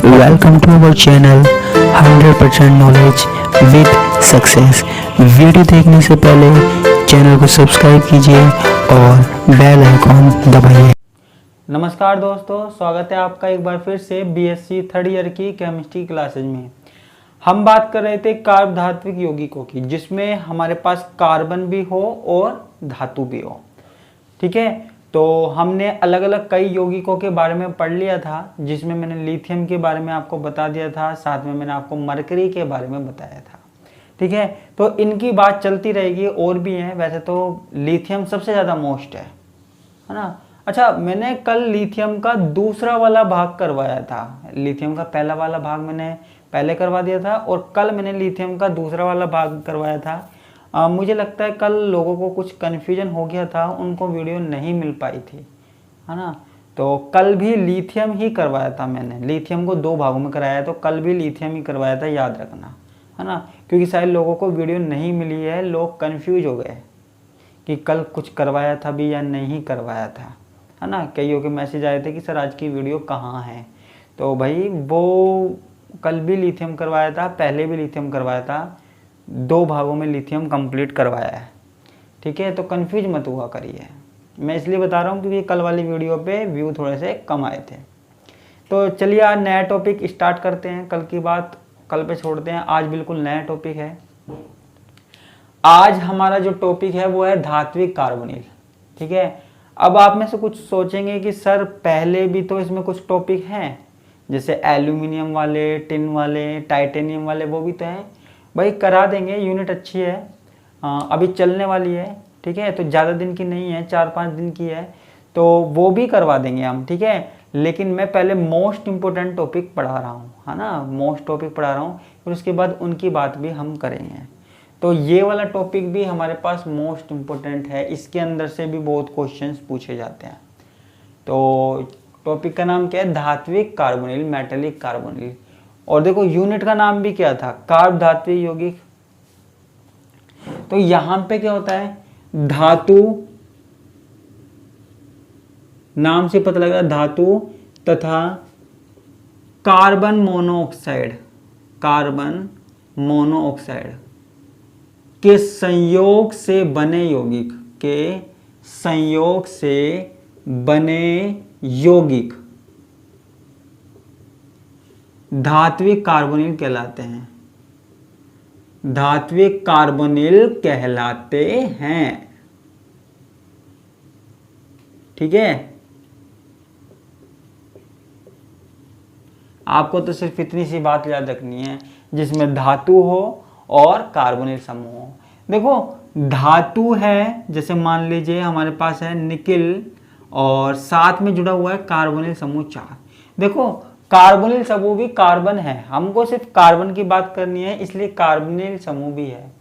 Welcome to our channel 100% knowledge with success. Video देखने से पहले चैनल को सब्सक्राइब कीजिए और बेल आइकॉन दबाइए। नमस्कार दोस्तों, स्वागत है आपका एक बार फिर से बीएससी थर्ड ईयर की केमिस्ट्री क्लासेज में। हम बात कर रहे थे कार्ब धात्विक यौगिकों की, जिसमें हमारे पास कार्बन भी हो और धातु भी हो। ठीक है, तो हमने अलग अलग कई यौगिकों के बारे में पढ़ लिया था, जिसमें मैंने लिथियम के बारे में आपको बता दिया था, साथ में मैंने आपको मरकरी के बारे में बताया था। ठीक है, तो इनकी बात चलती रहेगी, और भी हैं। वैसे तो लिथियम सबसे ज़्यादा मोस्ट है ना। अच्छा, मैंने कल लिथियम का दूसरा वाला भाग करवाया था। लिथियम का पहला वाला भाग मैंने पहले करवा दिया था, और कल मैंने लिथियम का दूसरा वाला भाग करवाया था। मुझे लगता है कल लोगों को कुछ कन्फ्यूजन हो गया था, उनको वीडियो नहीं मिल पाई थी, है ना। तो कल भी लिथियम ही करवाया था मैंने। लिथियम को दो भागों में कराया, तो कल भी लिथियम ही करवाया था, याद रखना, है ना। क्योंकि शायद लोगों को वीडियो नहीं मिली है, लोग कन्फ्यूज हो गए कि कल कुछ करवाया था भी या नहीं करवाया था, है ना। कईयों के मैसेज आए थे कि सर आज की वीडियो कहाँ है। तो भाई वो कल भी लिथियम करवाया था, पहले भी लिथियम करवाया था, दो भागों में लिथियम कंप्लीट करवाया है। ठीक है, तो कंफ्यूज मत हुआ करिए। मैं इसलिए बता रहा हूँ क्योंकि कल वाली वीडियो पे व्यू थोड़े से कम आए थे। तो चलिए आज नया टॉपिक स्टार्ट करते हैं। कल की बात कल पे छोड़ते हैं, आज बिल्कुल नया टॉपिक है। आज हमारा जो टॉपिक है वो है धात्विक कार्बोनिल। ठीक है, अब आप में से कुछ सोचेंगे कि सर पहले भी तो इसमें कुछ टॉपिक हैं, जैसे एल्यूमिनियम वाले, टिन वाले, टाइटेनियम वाले, वो भी तो हैं। भाई करा देंगे, यूनिट अच्छी है, अभी चलने वाली है। ठीक है, तो ज़्यादा दिन की नहीं है, 4-5 दिन की है, तो वो भी करवा देंगे हम। ठीक है, लेकिन मैं पहले मोस्ट इम्पोर्टेंट टॉपिक पढ़ा रहा हूँ, है ना। मोस्ट टॉपिक पढ़ा रहा हूँ, फिर उसके बाद उनकी बात भी हम करेंगे। तो ये वाला टॉपिक भी हमारे पास मोस्ट इम्पोर्टेंट है, इसके अंदर से भी बहुत क्वेश्चंस पूछे जाते हैं। तो टॉपिक का नाम क्या है? धात्विक कार्बोनिल, मेटेलिक कार्बोनिल। और देखो यूनिट का नाम भी क्या था? कार्ब धात्विक यौगिक। तो यहां पे क्या होता है? धातु, नाम से पता लग रहा है, धातु तथा कार्बन मोनोऑक्साइड, कार्बन मोनोऑक्साइड के संयोग से बने यौगिक, के संयोग से बने यौगिक धात्विक कार्बोनिल कहलाते हैं। धात्विक कार्बोनिल कहलाते हैं। ठीक है, आपको तो सिर्फ इतनी सी बात याद रखनी है, जिसमें धातु हो और कार्बोनिल समूह हो। देखो धातु है, जैसे मान लीजिए हमारे पास है निकिल, और साथ में जुड़ा हुआ है कार्बोनिल समूह 4। देखो कार्बोनिल समूह भी कार्बन है, हमको सिर्फ कार्बन की बात करनी है, इसलिए कार्बोनिल समूह भी है।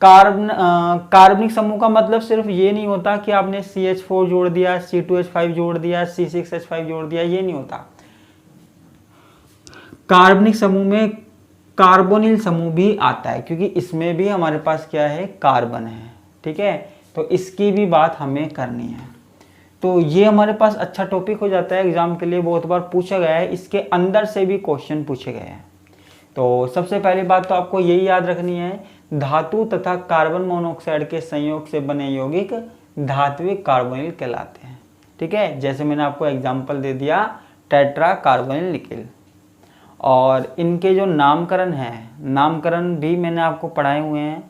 कार्बनिक समूह का मतलब सिर्फ ये नहीं होता कि आपने CH4 जोड़ दिया, C2H5 जोड़ दिया, C6H5 जोड़ दिया, ये नहीं होता। कार्बनिक समूह में कार्बोनिल समूह भी आता है, क्योंकि इसमें भी हमारे पास क्या है? कार्बन है। ठीक है, तो इसकी भी बात हमें करनी है। तो ये हमारे पास अच्छा टॉपिक हो जाता है, एग्जाम के लिए बहुत बार पूछा गया है, इसके अंदर से भी क्वेश्चन पूछे गए हैं। तो सबसे पहली बात तो आपको यही याद रखनी है, धातु तथा कार्बन मोनोऑक्साइड के संयोग से बने यौगिक धात्विक कार्बोनिल कहलाते हैं। ठीक है, जैसे मैंने आपको एग्जाम्पल दे दिया, टेट्रा कार्बोनिल निकिल। और इनके जो नामकरण है, नामकरण भी मैंने आपको पढ़ाए हुए हैं।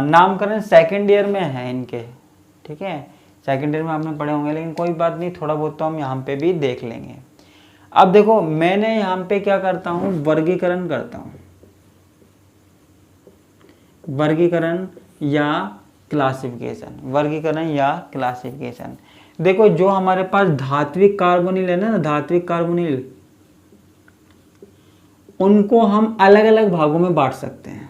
नामकरण सेकेंड ईयर में है इनके। ठीक है, सेकेंड ईयर में आपने पढ़े होंगे, लेकिन कोई बात नहीं, थोड़ा बहुत तो हम यहाँ पे भी देख लेंगे। अब देखो मैंने यहाँ पे क्या करता हूँ? वर्गीकरण करता हूँ, वर्गीकरण या क्लासिफिकेशन, वर्गीकरण या क्लासिफिकेशन। देखो जो हमारे पास धात्विक कार्बोनिल है ना, धात्विक कार्बोनिल, उनको हम अलग अलग भागों में बांट सकते हैं,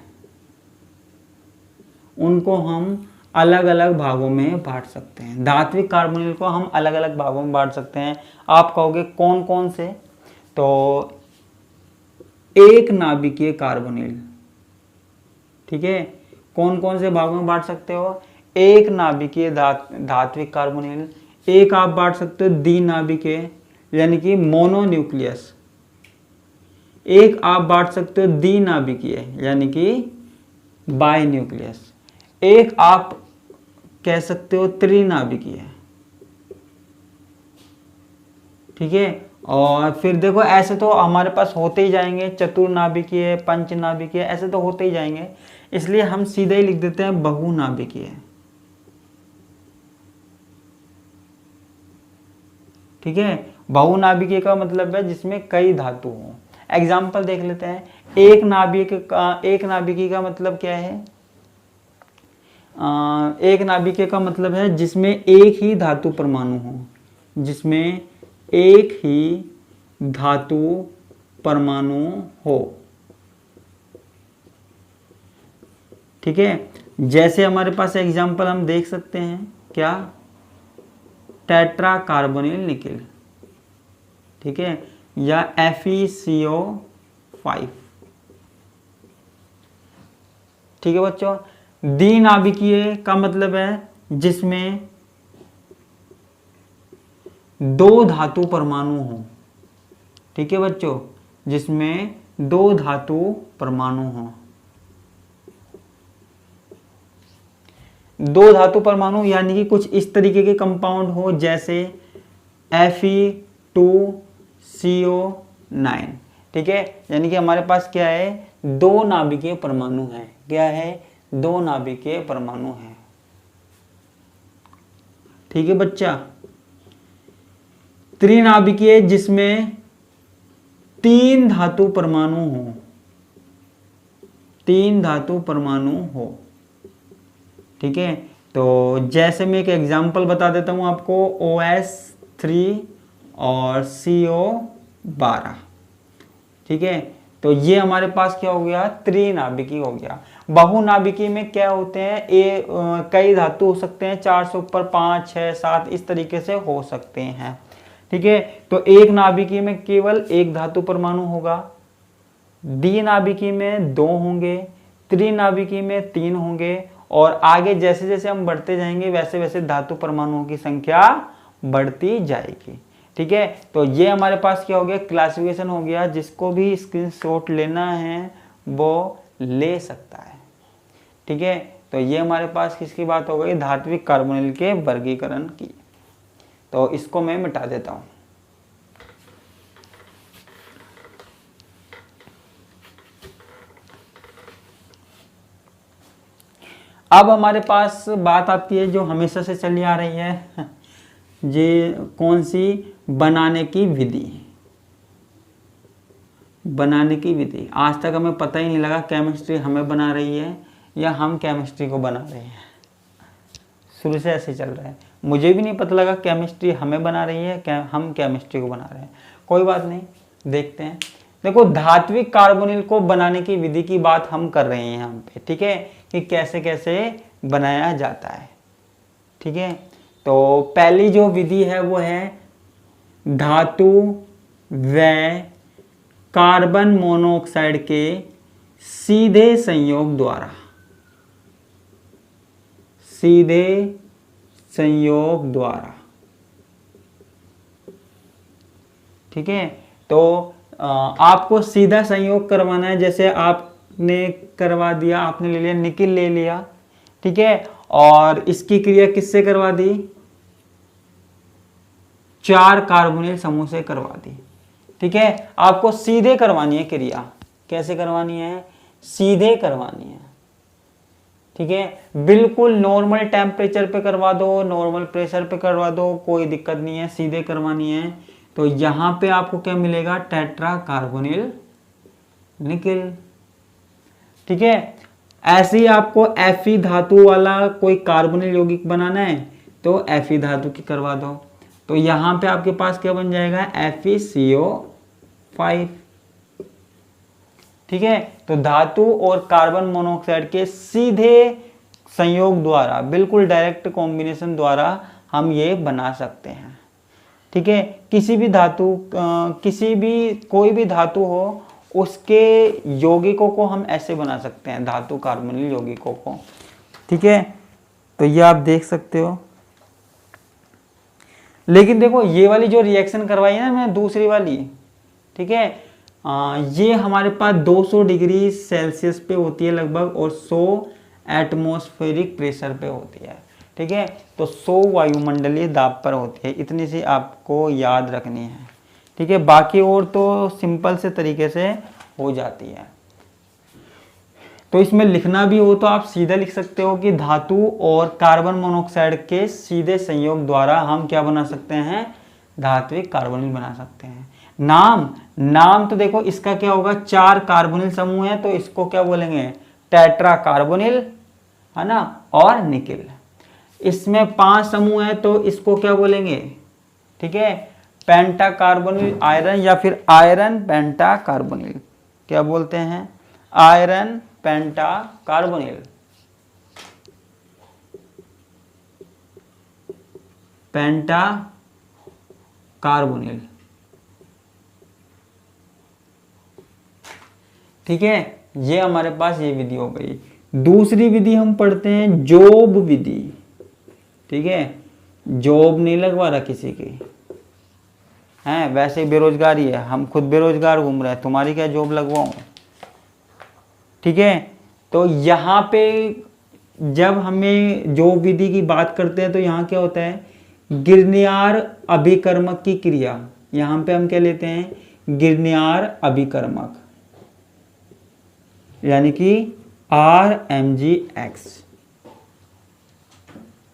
उनको हम अलग अलग भागों में बांट सकते हैं। धात्विक कार्बोनिल को हम अलग अलग भागों में बांट सकते हैं। आप कहोगे कौन कौन से? तो एक नाभिकीय कार्बोनिल। ठीक है, कौन कौन से भागों में बांट सकते हो? एक नाभिकीय धात्विक कार्बोनिल, एक आप बांट सकते हो द्विनाभिकीय, यानी कि मोनोन्यूक्लियस, एक आप बांट सकते हो द्विनाभिकीय यानी कि बाई न्यूक्लियस, एक आप कह सकते हो त्रिनाभिकीय। ठीक है, और फिर देखो ऐसे तो हमारे पास होते ही जाएंगे, चतुर्नाभिकीय, पंचनाभिकीय, ऐसे तो होते ही जाएंगे, इसलिए हम सीधे ही लिख देते हैं बहुनाभिकीय। ठीक है, बहुनाभिकीय का मतलब है जिसमें कई धातु हो। एग्जाम्पल देख लेते हैं। एक नाभिकीय का मतलब क्या है? एक नाभिकीय का मतलब है जिसमें एक ही धातु परमाणु हो, जिसमें एक ही धातु परमाणु हो। ठीक है, जैसे हमारे पास एग्जाम्पल हम देख सकते हैं, क्या? टेट्रा कार्बोनिल निकेल, ठीक है, या FeCO5। ठीक है बच्चों, द्विनाभिकीय का मतलब है जिसमें दो धातु परमाणु हो। ठीक है बच्चों, जिसमें दो धातु परमाणु हो। दो धातु परमाणु यानी कि कुछ इस तरीके के कंपाउंड हो, जैसे Fe2CO9। ठीक है, यानी कि हमारे पास क्या है? दो नाभिकीय परमाणु है। क्या है? दो नाभिकीय परमाणु है। ठीक है बच्चा। त्रिनाभिकीय जिसमें तीन धातु परमाणु हो, तीन धातु परमाणु हो। ठीक है, तो जैसे मैं एक एग्जांपल बता देता हूं आपको, OS3 और CO12। ठीक है, तो ये हमारे पास क्या हो गया? त्रिनाभिकीय हो गया। बहुनाभिकीय में क्या होते हैं? कई धातु हो सकते हैं, 4 से ऊपर 5, 6, 7 इस तरीके से हो सकते हैं। ठीक है, तो एक नाभिकीय में केवल एक धातु परमाणु होगा, द्विनाभिकीय में 2 होंगे, त्रिनाभिकीय में 3 होंगे, और आगे जैसे जैसे हम बढ़ते जाएंगे वैसे वैसे धातु परमाणुओं की संख्या बढ़ती जाएगी। ठीक है, तो ये हमारे पास क्या हो गया? क्लासिफिकेशन हो गया। जिसको भी स्क्रीनशॉट लेना है वो ले सकता है। ठीक है, तो ये हमारे पास किसकी बात हो गई? धात्विक कार्बोनिल के वर्गीकरण की। तो इसको मैं मिटा देता हूं। अब हमारे पास बात आती है जो हमेशा से चली आ रही है, ये कौन सी? बनाने की विधि। बनाने की विधि। आज तक हमें पता ही नहीं लगा केमिस्ट्री हमें बना रही है या हम केमिस्ट्री को बना रहे हैं। शुरू से ऐसे चल रहा है, मुझे भी नहीं पता लगा केमिस्ट्री हमें बना रही है क्या हम केमिस्ट्री को बना रहे हैं। कोई बात नहीं, देखते हैं। देखो, धात्विक कार्बोनिल को बनाने की विधि की बात हम कर रहे हैं यहाँ पे। ठीक है, कि कैसे कैसे बनाया जाता है। ठीक है, तो पहली जो विधि है वो है धातु व कार्बन मोनोऑक्साइड के सीधे संयोग द्वारा। सीधे संयोग द्वारा। ठीक है, तो आपको सीधा संयोग करवाना है। जैसे आपने करवा दिया, आपने ले लिया निकिल ले लिया। ठीक है, और इसकी क्रिया किससे करवा दी? 4 कार्बोनिल समूह से करवा दी। ठीक है, आपको सीधे करवानी है क्रिया। कैसे करवानी है? सीधे करवानी है। ठीक है, बिल्कुल नॉर्मल टेम्परेचर पे करवा दो, नॉर्मल प्रेशर पे करवा दो, कोई दिक्कत नहीं है, सीधे करवानी है। तो यहां पे आपको क्या मिलेगा? Tetra carbonyl nickel. ठीक है, ऐसे ही आपको Fe धातु वाला कोई कार्बोनिल यौगिक बनाना है तो Fe धातु की करवा दो। तो यहां पे आपके पास क्या बन जाएगा? FeCO5। ठीक है, तो धातु और कार्बन मोनोऑक्साइड के सीधे संयोग द्वारा, बिल्कुल डायरेक्ट कॉम्बिनेशन द्वारा हम ये बना सकते हैं। ठीक है, किसी भी धातु कोई भी धातु हो उसके यौगिकों को हम ऐसे बना सकते हैं, धातु कार्बोनिल यौगिकों को। ठीक है, तो ये आप देख सकते हो। लेकिन देखो, ये वाली जो रिएक्शन करवाई है ना मैं, दूसरी वाली, ठीक है, ये हमारे पास 200 डिग्री सेल्सियस पे होती है लगभग, और 100 एटमॉस्फेरिक प्रेशर पे होती है। ठीक है, तो 100 वायुमंडलीय दाब पर होती है। इतनी सी आपको याद रखनी है। ठीक है, बाकी और तो सिंपल से तरीके से हो जाती है। तो इसमें लिखना भी हो तो आप सीधा लिख सकते हो कि धातु और कार्बन मोनोऑक्साइड के सीधे संयोग द्वारा हम क्या बना सकते हैं, धात्विक कार्बोनिल बना सकते हैं। नाम तो देखो इसका क्या होगा, 4 कार्बोनिल समूह है तो इसको क्या बोलेंगे, टेट्रा कार्बोनिल, है ना, और निकिल। इसमें 5 समूह है तो इसको क्या बोलेंगे, ठीक है, पेंटा कार्बोनिल आयरन, या फिर आयरन पेंटा कार्बोनिल, क्या बोलते हैं, आयरन पेंटा कार्बोनिल, पेंटा कार्बोनिल। ठीक है, ये हमारे पास ये विधि हो गई। दूसरी विधि हम पढ़ते हैं जॉब विधि। ठीक है, जॉब नहीं लगवा रहा किसी की, हैं वैसे ही बेरोजगारी है, हम खुद बेरोजगार घूम रहे हैं, तुम्हारी क्या जॉब लगवाऊं। ठीक है, तो यहाँ पे जब हमें जॉब विधि की बात करते हैं तो यहाँ क्या होता है, गिरनियार अभिकर्मक की क्रिया, यहाँ पे हम क्या लेते हैं, गिरनियार अभिकर्मक, यानी कि RMgX।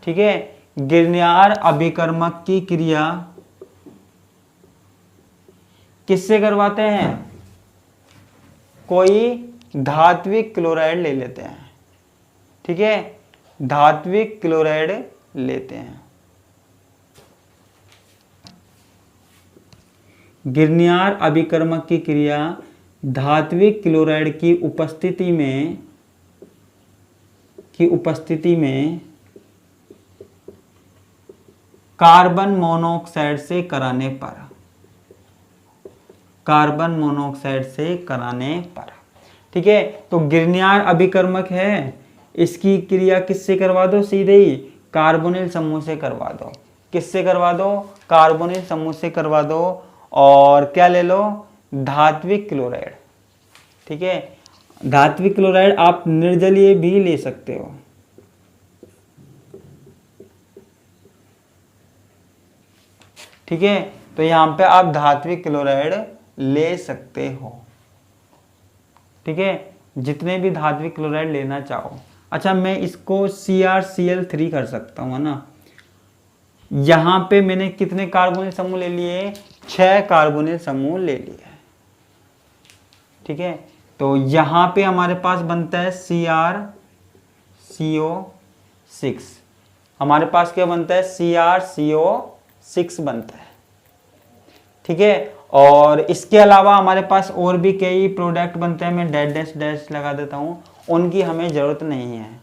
ठीक है, गिरनियार अभिकर्मक की क्रिया किससे करवाते हैं, कोई धात्विक क्लोराइड ले लेते हैं। ठीक है, धात्विक क्लोराइड लेते हैं। गिरनियार अभिकर्मक की क्रिया धात्विक क्लोराइड की उपस्थिति में कार्बन मोनोऑक्साइड से कराने पर, ठीक है। तो गिरनियार अभिकर्मक है, इसकी क्रिया किससे करवा दो, सीधे ही कार्बोनिल समूह से करवा दो। किससे करवा दो, कार्बोनिल समूह से करवा दो, और क्या ले लो, धात्विक क्लोराइड। ठीक है, धात्विक क्लोराइड आप निर्जलीय भी ले सकते हो। ठीक है, तो यहां पे आप धात्विक क्लोराइड ले सकते हो। ठीक है, जितने भी धात्विक क्लोराइड लेना चाहो। अच्छा, मैं इसको CrCl3 कर सकता हूं, है ना। यहां पे मैंने कितने कार्बोनिल समूह ले लिए, 6 कार्बोनिल समूह ले लिए। ठीक है, तो यहां पे हमारे पास बनता है CrCO6, हमारे पास क्या बनता है, CrCO6 बनता है। ठीक है, और इसके अलावा हमारे पास और भी कई प्रोडक्ट बनते हैं, मैं डैश डैश लगा देता हूं, उनकी हमें जरूरत नहीं है।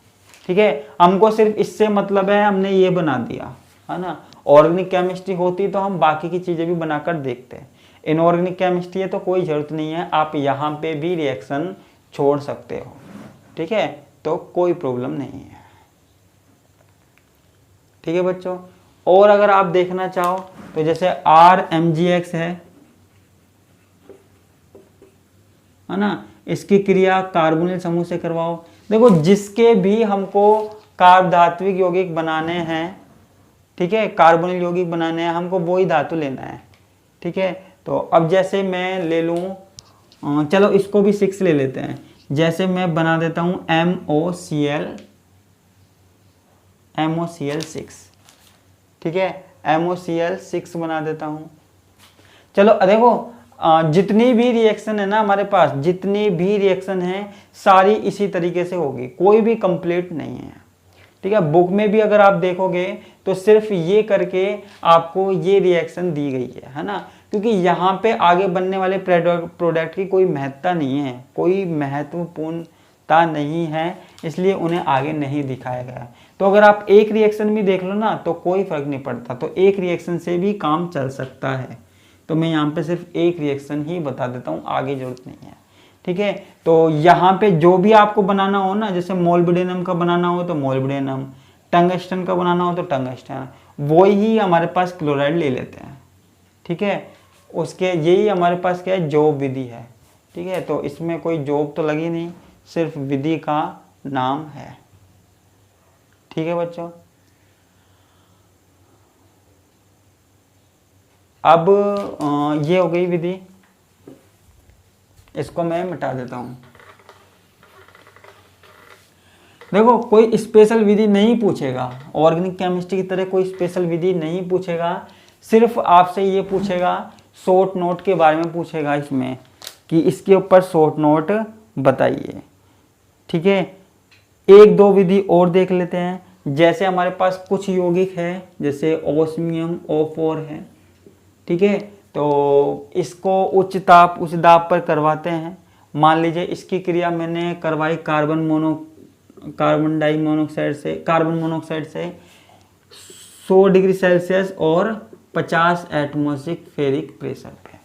ठीक है, हमको सिर्फ इससे मतलब है, हमने ये बना दिया, है ना। ऑर्गेनिक केमिस्ट्री होती तो हम बाकी की चीजें भी बनाकर देखते हैं। इनऑर्गेनिक केमिस्ट्री है तो कोई जरूरत नहीं है, आप यहाँ पे भी रिएक्शन छोड़ सकते हो। ठीक है, तो कोई प्रॉब्लम नहीं है। ठीक है बच्चों, और अगर आप देखना चाहो तो जैसे RMgX है ना, इसकी क्रिया कार्बोनिल समूह से करवाओ। देखो, जिसके भी हमको कार्ब धात्विक यौगिक बनाने हैं, ठीक है, कार्बोनिल यौगिक बनाने हैं, हमको वही धातु लेना है। ठीक है, तो अब जैसे मैं ले लूँ, चलो इसको भी 6 ले लेते हैं। जैसे मैं बना देता हूँ MOCl6। ठीक है, MOCl6 बना देता हूँ। चलो देखो, जितनी भी रिएक्शन है ना हमारे पास, जितनी भी रिएक्शन है सारी इसी तरीके से होगी, कोई भी कंप्लीट नहीं है। ठीक है, बुक में भी अगर आप देखोगे तो सिर्फ ये करके आपको ये रिएक्शन दी गई है ना, क्योंकि यहाँ पे आगे बनने वाले प्रोडक्ट की कोई महत्ता नहीं है, कोई महत्वपूर्णता नहीं है, इसलिए उन्हें आगे नहीं दिखाया गया। तो अगर आप एक रिएक्शन भी देख लो ना तो कोई फर्क नहीं पड़ता, तो एक रिएक्शन से भी काम चल सकता है। तो मैं यहाँ पे सिर्फ एक रिएक्शन ही बता देता हूँ, आगे जरूरत नहीं है। ठीक है, तो यहाँ पे जो भी आपको बनाना हो ना, जैसे मोलिब्डेनम का बनाना हो तो मोलिब्डेनम, टंगस्टन का बनाना हो तो टंगस्टन, वो ही हमारे पास क्लोराइड ले लेते हैं। ठीक है, उसके यही हमारे पास क्या है, जॉब विधि है। ठीक है, तो इसमें कोई जॉब तो लगी नहीं, सिर्फ विधि का नाम है। ठीक है बच्चों, अब ये हो गई विधि, इसको मैं मिटा देता हूं। देखो कोई स्पेशल विधि नहीं पूछेगा, ऑर्गेनिक केमिस्ट्री की तरह कोई स्पेशल विधि नहीं पूछेगा, सिर्फ आपसे ये पूछेगा शॉर्ट नोट के बारे में पूछेगा इसमें, कि इसके ऊपर शॉर्ट नोट बताइए। ठीक है, एक दो विधि और देख लेते हैं। जैसे हमारे पास कुछ यौगिक है, जैसे ओस्मियम O4 है, ठीक है, तो इसको उच्च दाब पर करवाते हैं। मान लीजिए इसकी क्रिया मैंने करवाई कार्बन मोनोऑक्साइड से 100 डिग्री सेल्सियस और 50 एटमॉस्फेरिक फेरिक प्रेशर पे।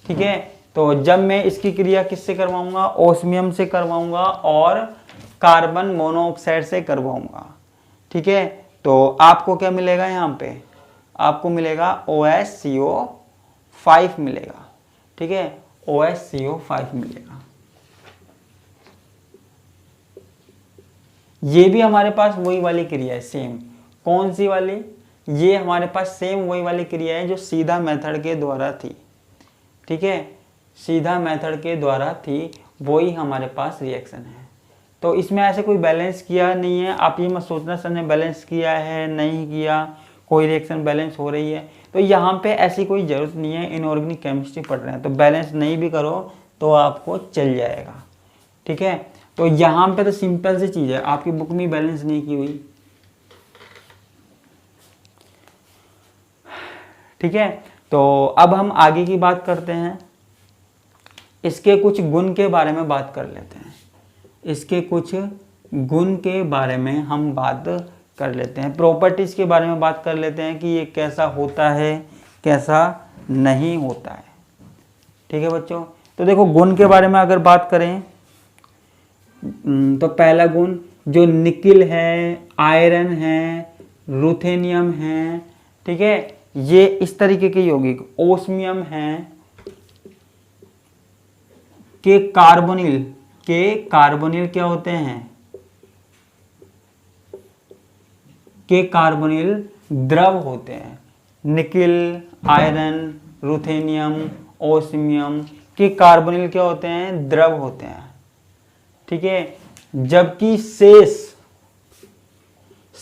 ठीक है, तो जब मैं इसकी क्रिया किससे करवाऊंगा, ओस्मियम से करवाऊंगा और कार्बन मोनोऑक्साइड से करवाऊंगा। ठीक है, तो आपको क्या मिलेगा, यहाँ पे आपको मिलेगा OSCO5 मिलेगा। ठीक है, OSCO5 मिलेगा। ये भी हमारे पास वही वाली क्रिया है, सेम। कौन सी वाली, ये हमारे पास सेम वही वाली क्रिया है जो सीधा मेथड के द्वारा थी। ठीक है, सीधा मेथड के द्वारा थी, वही हमारे पास रिएक्शन है। तो इसमें ऐसे कोई बैलेंस किया नहीं है, आप ये मत सोचना सर ने बैलेंस किया है नहीं किया, कोई रिएक्शन बैलेंस हो रही है, तो यहाँ पे ऐसी कोई ज़रूरत नहीं है। इनऑर्गेनिक केमिस्ट्री पढ़ रहे हैं तो बैलेंस नहीं भी करो तो आपको चल जाएगा। ठीक है, तो यहाँ पे तो सिंपल सी चीज़ है, आपकी बुक में बैलेंस नहीं की हुई। ठीक है, तो अब हम आगे की बात करते हैं, इसके कुछ गुण के बारे में बात कर लेते हैं। इसके कुछ गुण के बारे में हम बात कर लेते हैं, प्रॉपर्टीज के बारे में बात कर लेते हैं कि ये कैसा होता है कैसा नहीं होता है। ठीक है बच्चों, तो देखो गुण के बारे में अगर बात करें तो पहला गुण जो निकिल है, आयरन है, रुथेनियम है, ठीक है, ये इस तरीके के यौगिक, ओस्मियम है, के कार्बोनिल क्या होते हैं, के कार्बोनिल द्रव होते हैं। निकिल, आयरन, रुथेनियम, ओस्मियम के कार्बोनिल क्या होते हैं, द्रव होते हैं। ठीक है, जबकि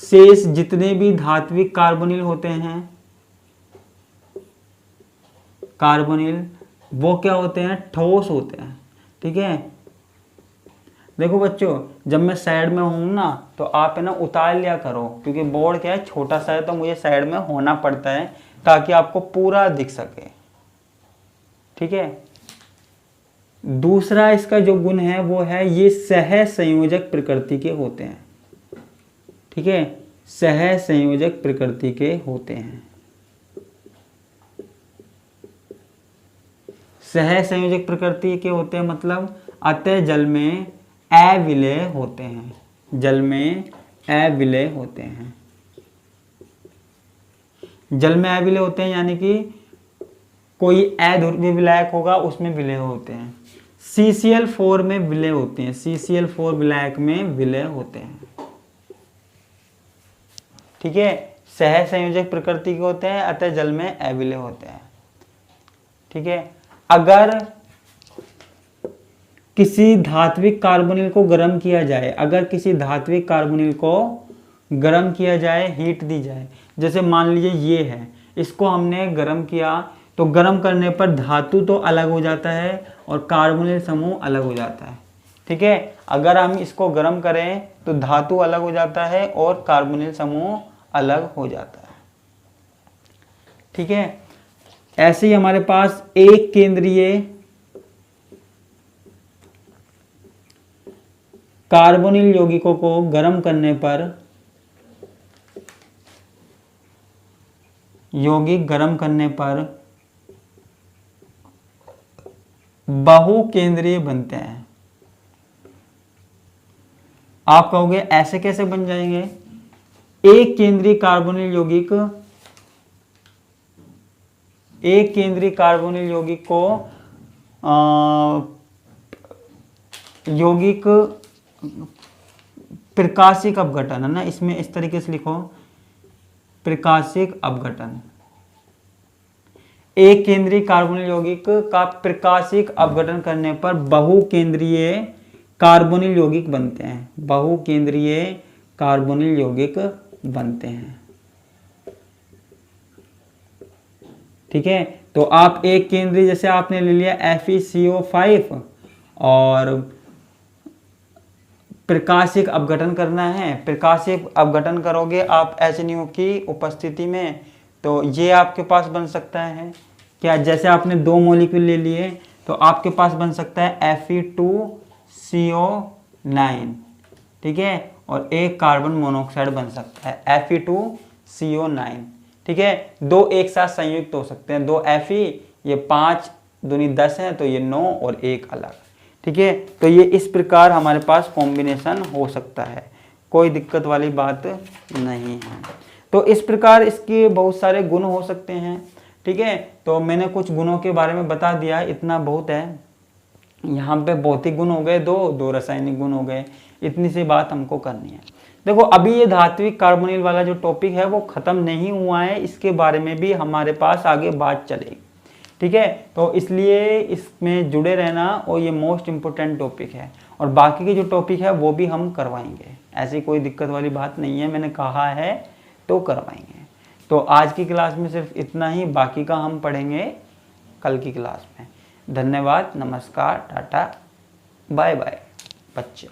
शेष जितने भी धात्विक कार्बोनिल होते हैं, कार्बोनिल वो क्या होते हैं, ठोस होते हैं। ठीक है, देखो बच्चों जब मैं साइड में हूं ना तो आप है ना उतार लिया करो, क्योंकि बोर्ड क्या है छोटा सा है तो मुझे साइड में होना पड़ता है ताकि आपको पूरा दिख सके। ठीक है, दूसरा इसका जो गुण है वो है ये सहसंयोजक प्रकृति के होते हैं। ठीक है, सहसंयोजक प्रकृति के होते हैं। सहसंयोजक प्रकृति के होते हैं मतलब अतः जल में अविलय होते हैं, जल में अविलय होते हैं। जल में अविलय होते हैं यानी कि कोई अध्रुवीय विलायक होगा उसमें विलय होते हैं। CCl4 में विलय होते हैं, CCl4 विलायक में विलय होते हैं। ठीक है, सहसंयोजक प्रकृति के होते हैं, अतः जल में अविलय होते हैं। ठीक है, अगर किसी धात्विक कार्बोनिल को गर्म किया जाए, अगर किसी धात्विक कार्बोनिल को गर्म किया जाए, हीट दी जाए, जैसे मान लीजिए ये है, इसको हमने गर्म किया तो गर्म करने पर धातु तो अलग हो जाता है और कार्बोनिल समूह अलग हो जाता है। ठीक है, अगर हम इसको गर्म करें तो धातु अलग हो जाता है और कार्बोनिल समूह अलग हो जाता है। ठीक है, ऐसे ही हमारे पास एक केंद्रीय कार्बोनिल यौगिकों को गर्म करने पर यौगिक गर्म करने पर बहुकेंद्रीय बनते हैं। आप कहोगे ऐसे कैसे बन जाएंगे? एक केंद्रीय कार्बोनिल यौगिक को यौगिक प्रकाशिक अपघटन है ना, इसमें इस तरीके से लिखो, प्रकाशिक अपघटन। एक केंद्रीय कार्बोनिल यौगिक का प्रकाशिक अपघटन करने पर बहुकेंद्रीय कार्बोनिल यौगिक बनते हैं, बहुकेंद्रीय कार्बोनिल यौगिक बनते हैं। ठीक है, तो आप एक केंद्रीय, जैसे आपने ले लिया FeCO5 और प्रकाशिक अपघटन करना है, प्रकाशिक अपघटन करोगे आप HNO की उपस्थिति में, तो ये आपके पास बन सकता है क्या, जैसे आपने 2 मॉलिक्यूल ले लिए तो आपके पास बन सकता है Fe2CO9, ठीक है, और एक कार्बन मोनोऑक्साइड बन सकता है Fe2CO9, ठीक है। 2 एक साथ संयुक्त हो सकते हैं, 2 Fe, ये 5 दूनी 10 है तो ये 9 और एक अलग, ठीक है। तो ये इस प्रकार हमारे पास कॉम्बिनेशन हो सकता है, कोई दिक्कत वाली बात नहीं है। तो इस प्रकार इसके बहुत सारे गुण हो सकते हैं, ठीक है। तो मैंने कुछ गुणों के बारे में बता दिया, इतना बहुत है। यहाँ पे भौतिक गुण हो गए, दो रासायनिक गुण हो गए, इतनी सी बात हमको करनी है। देखो अभी ये धात्विक कार्बोनिल वाला जो टॉपिक है वो खत्म नहीं हुआ है, इसके बारे में भी हमारे पास आगे बात चलेगी, ठीक है। तो इसलिए इसमें जुड़े रहना, और ये मोस्ट इम्पोर्टेंट टॉपिक है, और बाकी के जो टॉपिक है वो भी हम करवाएंगे, ऐसी कोई दिक्कत वाली बात नहीं है, मैंने कहा है तो करवाएंगे। तो आज की क्लास में सिर्फ इतना ही, बाकी का हम पढ़ेंगे कल की क्लास में। धन्यवाद, नमस्कार, टाटा, बाय बाय बच्चा।